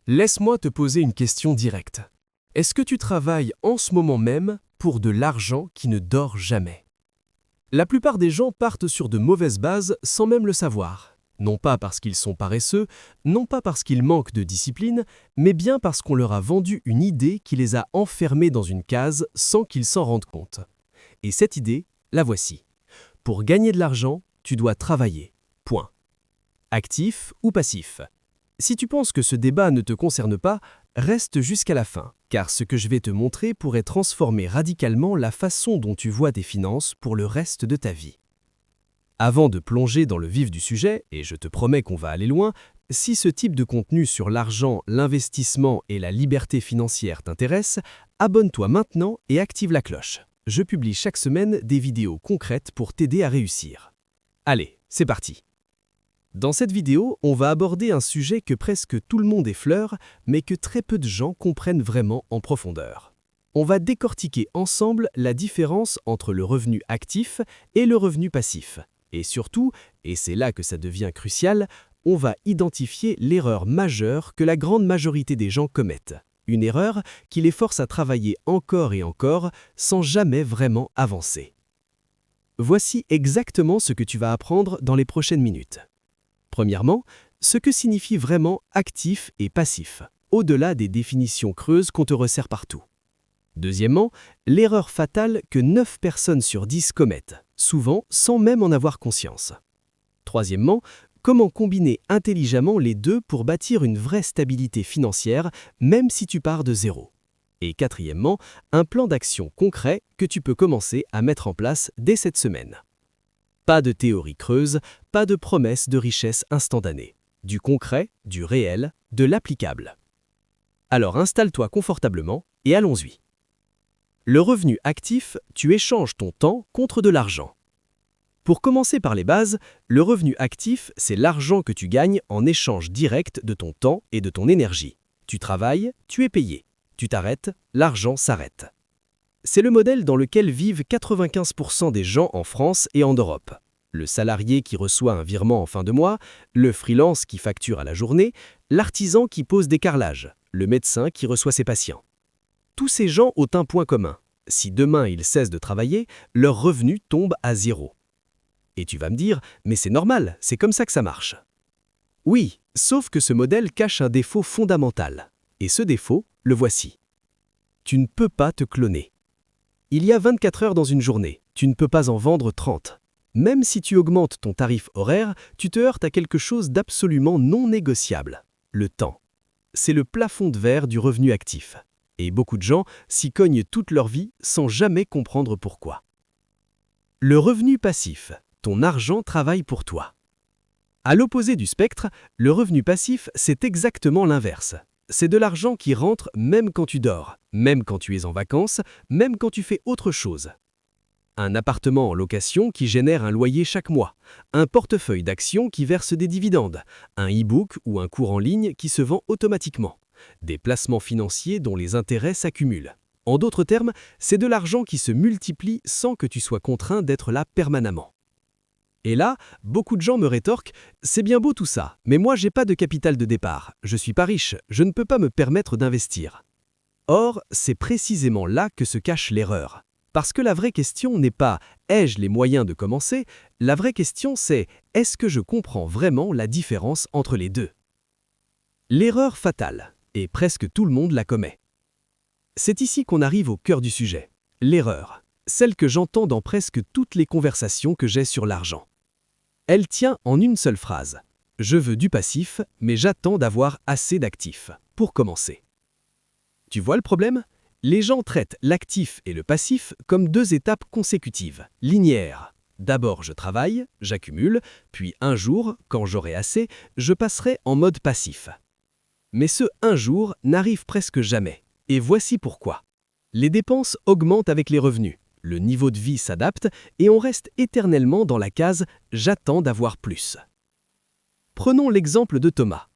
Laisse-moi te poser une question directe. Est-ce que tu travailles en ce moment même pour de l'argent qui ne dort jamais? La plupart des gens partent sur de mauvaises bases sans même le savoir. Non pas parce qu'ils sont paresseux, non pas parce qu'ils manquent de discipline, mais bien parce qu'on leur a vendu une idée qui les a enfermés dans une case sans qu'ils s'en rendent compte. Et cette idée, la voici. Pour gagner de l'argent, tu dois travailler. Point. Actif ou passif? Si tu penses que ce débat ne te concerne pas, reste jusqu'à la fin, car ce que je vais te montrer pourrait transformer radicalement la façon dont tu vois tes finances pour le reste de ta vie. Avant de plonger dans le vif du sujet, et je te promets qu'on va aller loin, si ce type de contenu sur l'argent, l'investissement et la liberté financière t'intéresse, abonne-toi maintenant et active la cloche. Je publie chaque semaine des vidéos concrètes pour t'aider à réussir. Allez, c'est parti! Dans cette vidéo, on va aborder un sujet que presque tout le monde effleure, mais que très peu de gens comprennent vraiment en profondeur. On va décortiquer ensemble la différence entre le revenu actif et le revenu passif. Et surtout, et c'est là que ça devient crucial, on va identifier l'erreur majeure que la grande majorité des gens commettent. Une erreur qui les force à travailler encore et encore sans jamais vraiment avancer. Voici exactement ce que tu vas apprendre dans les prochaines minutes. Premièrement, ce que signifie vraiment actif et passif, au-delà des définitions creuses qu'on te resserre partout. Deuxièmement, l'erreur fatale que 9 personnes sur 10 commettent, souvent sans même en avoir conscience. Troisièmement, comment combiner intelligemment les deux pour bâtir une vraie stabilité financière, même si tu pars de zéro. Et quatrièmement, un plan d'action concret que tu peux commencer à mettre en place dès cette semaine. Pas de théorie creuse, pas de promesses de richesse instantanée. Du concret, du réel, de l'applicable. Alors installe-toi confortablement et allons-y. Le revenu actif, tu échanges ton temps contre de l'argent. Pour commencer par les bases, le revenu actif, c'est l'argent que tu gagnes en échange direct de ton temps et de ton énergie. Tu travailles, tu es payé. Tu t'arrêtes, l'argent s'arrête. C'est le modèle dans lequel vivent 95% des gens en France et en Europe. Le salarié qui reçoit un virement en fin de mois, le freelance qui facture à la journée, l'artisan qui pose des carrelages, le médecin qui reçoit ses patients. Tous ces gens ont un point commun. Si demain ils cessent de travailler, leur revenu tombe à zéro. Et tu vas me dire, mais c'est normal, c'est comme ça que ça marche. Oui, sauf que ce modèle cache un défaut fondamental. Et ce défaut, le voici. Tu ne peux pas te cloner. Il y a 24 heures dans une journée, tu ne peux pas en vendre 30. Même si tu augmentes ton tarif horaire, tu te heurtes à quelque chose d'absolument non négociable, le temps. C'est le plafond de verre du revenu actif. Et beaucoup de gens s'y cognent toute leur vie sans jamais comprendre pourquoi. Le revenu passif, ton argent travaille pour toi. À l'opposé du spectre, le revenu passif, c'est exactement l'inverse. C'est de l'argent qui rentre même quand tu dors, même quand tu es en vacances, même quand tu fais autre chose. Un appartement en location qui génère un loyer chaque mois, un portefeuille d'actions qui verse des dividendes, un e-book ou un cours en ligne qui se vend automatiquement, des placements financiers dont les intérêts s'accumulent. En d'autres termes, c'est de l'argent qui se multiplie sans que tu sois contraint d'être là permanemment. Et là, beaucoup de gens me rétorquent « C'est bien beau tout ça, mais moi j'ai pas de capital de départ, je suis pas riche, je ne peux pas me permettre d'investir. » Or, c'est précisément là que se cache l'erreur. Parce que la vraie question n'est pas « ai-je les moyens de commencer ?», la vraie question c'est « est-ce que je comprends vraiment la différence entre les deux ?» L'erreur fatale, et presque tout le monde la commet. C'est ici qu'on arrive au cœur du sujet. L'erreur, celle que j'entends dans presque toutes les conversations que j'ai sur l'argent. Elle tient en une seule phrase. Je veux du passif, mais j'attends d'avoir assez d'actifs. Pour commencer. Tu vois le problème ? Les gens traitent l'actif et le passif comme deux étapes consécutives, linéaires. D'abord je travaille, j'accumule, puis un jour, quand j'aurai assez, je passerai en mode passif. Mais ce un jour n'arrive presque jamais. Et voici pourquoi. Les dépenses augmentent avec les revenus. Le niveau de vie s'adapte et on reste éternellement dans la case « j'attends d'avoir plus ». Prenons l'exemple de Thomas.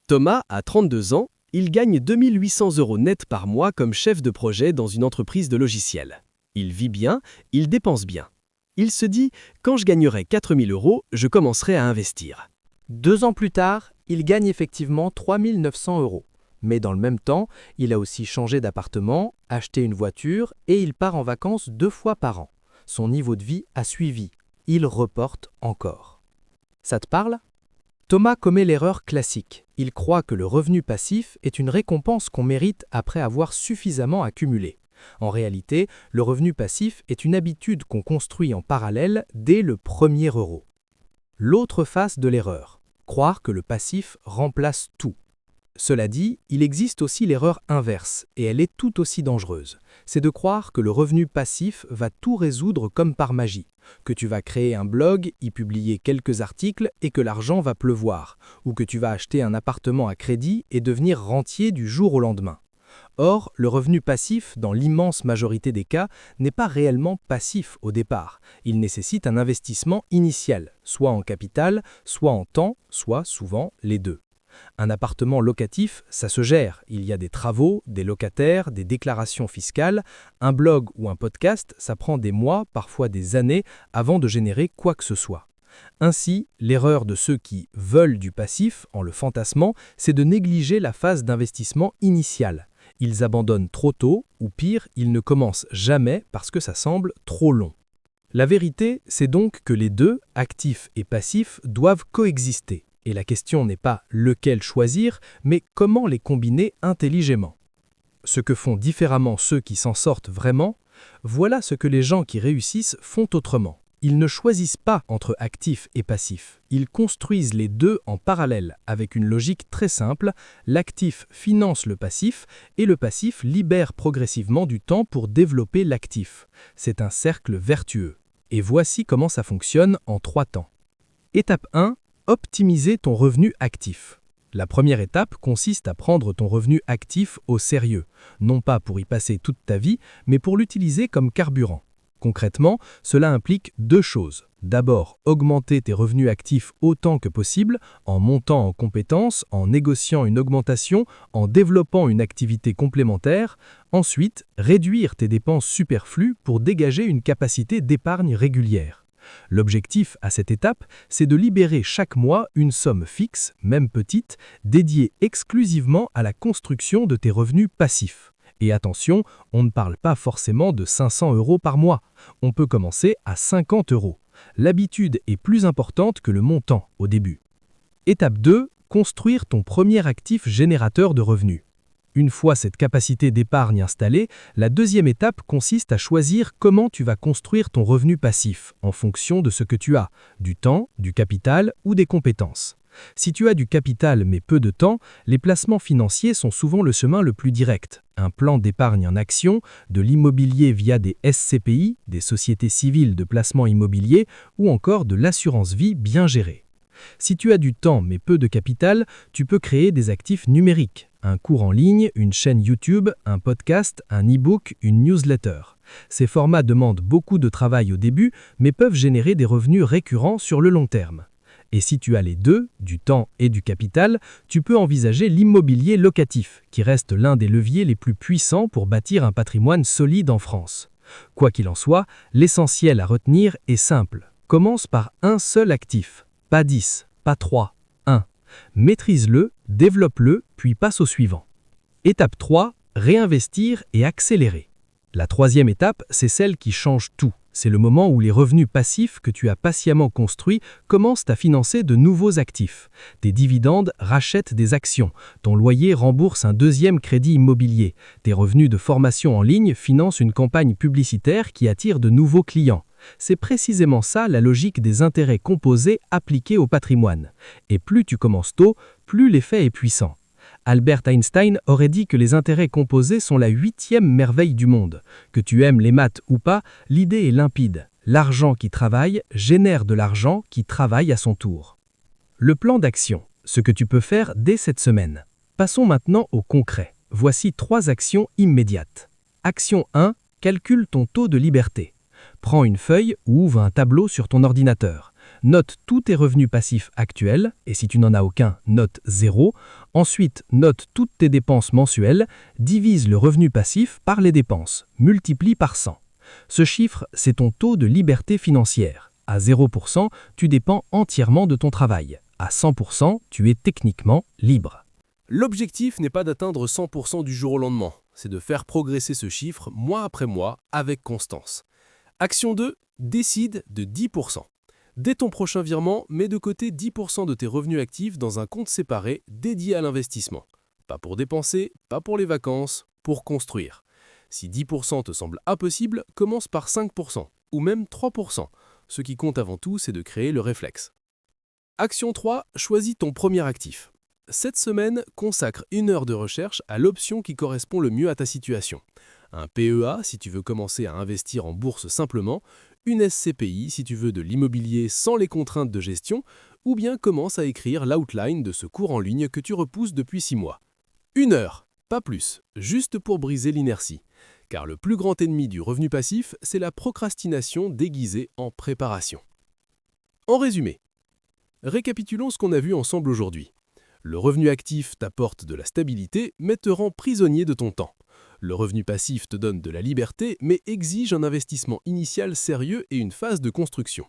Thomas a 32 ans, il gagne 2800 € net par mois comme chef de projet dans une entreprise de logiciels. Il vit bien, il dépense bien. Il se dit « quand je gagnerai 4000 €, je commencerai à investir ». 2 ans plus tard, il gagne effectivement 3 900 €. Mais dans le même temps, il a aussi changé d'appartement, acheté une voiture et il part en vacances 2 fois par an. Son niveau de vie a suivi. Il reporte encore. Ça te parle ? Thomas commet l'erreur classique. Il croit que le revenu passif est une récompense qu'on mérite après avoir suffisamment accumulé. En réalité, le revenu passif est une habitude qu'on construit en parallèle dès le premier euro. L'autre face de l'erreur, croire que le passif remplace tout. Cela dit, il existe aussi l'erreur inverse, et elle est tout aussi dangereuse. C'est de croire que le revenu passif va tout résoudre comme par magie, que tu vas créer un blog, y publier quelques articles et que l'argent va pleuvoir, ou que tu vas acheter un appartement à crédit et devenir rentier du jour au lendemain. Or, le revenu passif, dans l'immense majorité des cas, n'est pas réellement passif au départ. Il nécessite un investissement initial, soit en capital, soit en temps, soit souvent les deux. Un appartement locatif, ça se gère. Il y a des travaux, des locataires, des déclarations fiscales. Un blog ou un podcast, ça prend des mois, parfois des années, avant de générer quoi que ce soit. Ainsi, l'erreur de ceux qui veulent du passif, en le fantasmant, c'est de négliger la phase d'investissement initiale. Ils abandonnent trop tôt, ou pire, ils ne commencent jamais parce que ça semble trop long. La vérité, c'est donc que les deux, actifs et passifs, doivent coexister. Et la question n'est pas lequel choisir, mais comment les combiner intelligemment. Ce que font différemment ceux qui s'en sortent vraiment, voilà ce que les gens qui réussissent font autrement. Ils ne choisissent pas entre actifs et passifs. Ils construisent les deux en parallèle avec une logique très simple. L'actif finance le passif et le passif libère progressivement du temps pour développer l'actif. C'est un cercle vertueux. Et voici comment ça fonctionne en 3 temps. Étape 1. Optimiser ton revenu actif. La première étape consiste à prendre ton revenu actif au sérieux, non pas pour y passer toute ta vie, mais pour l'utiliser comme carburant. Concrètement, cela implique 2 choses. D'abord, augmenter tes revenus actifs autant que possible, en montant en compétences, en négociant une augmentation, en développant une activité complémentaire. Ensuite, réduire tes dépenses superflues pour dégager une capacité d'épargne régulière. L'objectif à cette étape, c'est de libérer chaque mois une somme fixe, même petite, dédiée exclusivement à la construction de tes revenus passifs. Et attention, on ne parle pas forcément de 500 € par mois. On peut commencer à 50 €. L'habitude est plus importante que le montant au début. Étape 2, construire ton premier actif générateur de revenus. Une fois cette capacité d'épargne installée, la deuxième étape consiste à choisir comment tu vas construire ton revenu passif en fonction de ce que tu as, du temps, du capital ou des compétences. Si tu as du capital mais peu de temps, les placements financiers sont souvent le chemin le plus direct. Un plan d'épargne en actions, de l'immobilier via des SCPI, des sociétés civiles de placement immobilier ou encore de l'assurance vie bien gérée. Si tu as du temps mais peu de capital, tu peux créer des actifs numériques. Un cours en ligne, une chaîne YouTube, un podcast, un e-book, une newsletter. Ces formats demandent beaucoup de travail au début, mais peuvent générer des revenus récurrents sur le long terme. Et si tu as les deux, du temps et du capital, tu peux envisager l'immobilier locatif, qui reste l'un des leviers les plus puissants pour bâtir un patrimoine solide en France. Quoi qu'il en soit, l'essentiel à retenir est simple. Commence par un seul actif, pas 10, pas 3, 1. Maîtrise-le, développe-le, puis passe au suivant. Étape 3, réinvestir et accélérer. La troisième étape, c'est celle qui change tout. C'est le moment où les revenus passifs que tu as patiemment construits commencent à financer de nouveaux actifs. Tes dividendes rachètent des actions, ton loyer rembourse un deuxième crédit immobilier, tes revenus de formation en ligne financent une campagne publicitaire qui attire de nouveaux clients. C'est précisément ça la logique des intérêts composés appliqués au patrimoine. Et plus tu commences tôt, plus l'effet est puissant. Albert Einstein aurait dit que les intérêts composés sont la 8e merveille du monde. Que tu aimes les maths ou pas, l'idée est limpide. L'argent qui travaille génère de l'argent qui travaille à son tour. Le plan d'action, ce que tu peux faire dès cette semaine. Passons maintenant au concret. Voici 3 actions immédiates. Action 1, calcule ton taux de liberté. Prends une feuille ou ouvre un tableau sur ton ordinateur. Note tous tes revenus passifs actuels, et si tu n'en as aucun, note 0. Ensuite, note toutes tes dépenses mensuelles, divise le revenu passif par les dépenses, multiplie par 100. Ce chiffre, c'est ton taux de liberté financière. À 0%, tu dépends entièrement de ton travail. À 100%, tu es techniquement libre. L'objectif n'est pas d'atteindre 100% du jour au lendemain, c'est de faire progresser ce chiffre mois après mois avec constance. Action 2, décide de 10%. Dès ton prochain virement, mets de côté 10% de tes revenus actifs dans un compte séparé dédié à l'investissement. Pas pour dépenser, pas pour les vacances, pour construire. Si 10% te semble impossible, commence par 5% ou même 3%. Ce qui compte avant tout, c'est de créer le réflexe. Action 3, choisis ton premier actif. Cette semaine, consacre 1 heure de recherche à l'option qui correspond le mieux à ta situation. Un PEA si tu veux commencer à investir en bourse simplement, une SCPI si tu veux de l'immobilier sans les contraintes de gestion, ou bien commence à écrire l'outline de ce cours en ligne que tu repousses depuis 6 mois. 1 heure, pas plus, juste pour briser l'inertie. Car le plus grand ennemi du revenu passif, c'est la procrastination déguisée en préparation. En résumé, récapitulons ce qu'on a vu ensemble aujourd'hui. Le revenu actif t'apporte de la stabilité, mais te rend prisonnier de ton temps. Le revenu passif te donne de la liberté, mais exige un investissement initial sérieux et une phase de construction.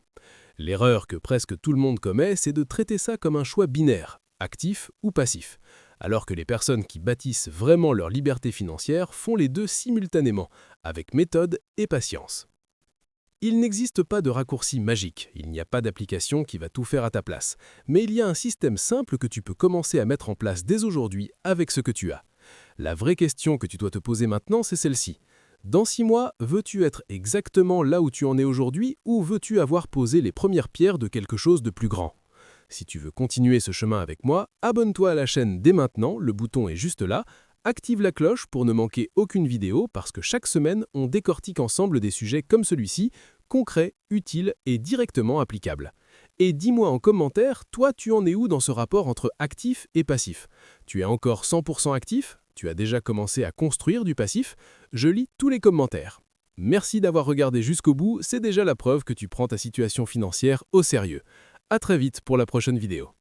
L'erreur que presque tout le monde commet, c'est de traiter ça comme un choix binaire, actif ou passif, alors que les personnes qui bâtissent vraiment leur liberté financière font les deux simultanément, avec méthode et patience. Il n'existe pas de raccourci magique, il n'y a pas d'application qui va tout faire à ta place, mais il y a un système simple que tu peux commencer à mettre en place dès aujourd'hui avec ce que tu as. La vraie question que tu dois te poser maintenant, c'est celle-ci. Dans 6 mois, veux-tu être exactement là où tu en es aujourd'hui ou veux-tu avoir posé les premières pierres de quelque chose de plus grand? Si tu veux continuer ce chemin avec moi, abonne-toi à la chaîne dès maintenant, le bouton est juste là. Active la cloche pour ne manquer aucune vidéo parce que chaque semaine, on décortique ensemble des sujets comme celui-ci, concrets, utiles et directement applicables. Et dis-moi en commentaire, toi, tu en es où dans ce rapport entre actif et passif? Tu es encore 100% actif? Tu as déjà commencé à construire du passif? Je lis tous les commentaires. Merci d'avoir regardé jusqu'au bout, c'est déjà la preuve que tu prends ta situation financière au sérieux. À très vite pour la prochaine vidéo.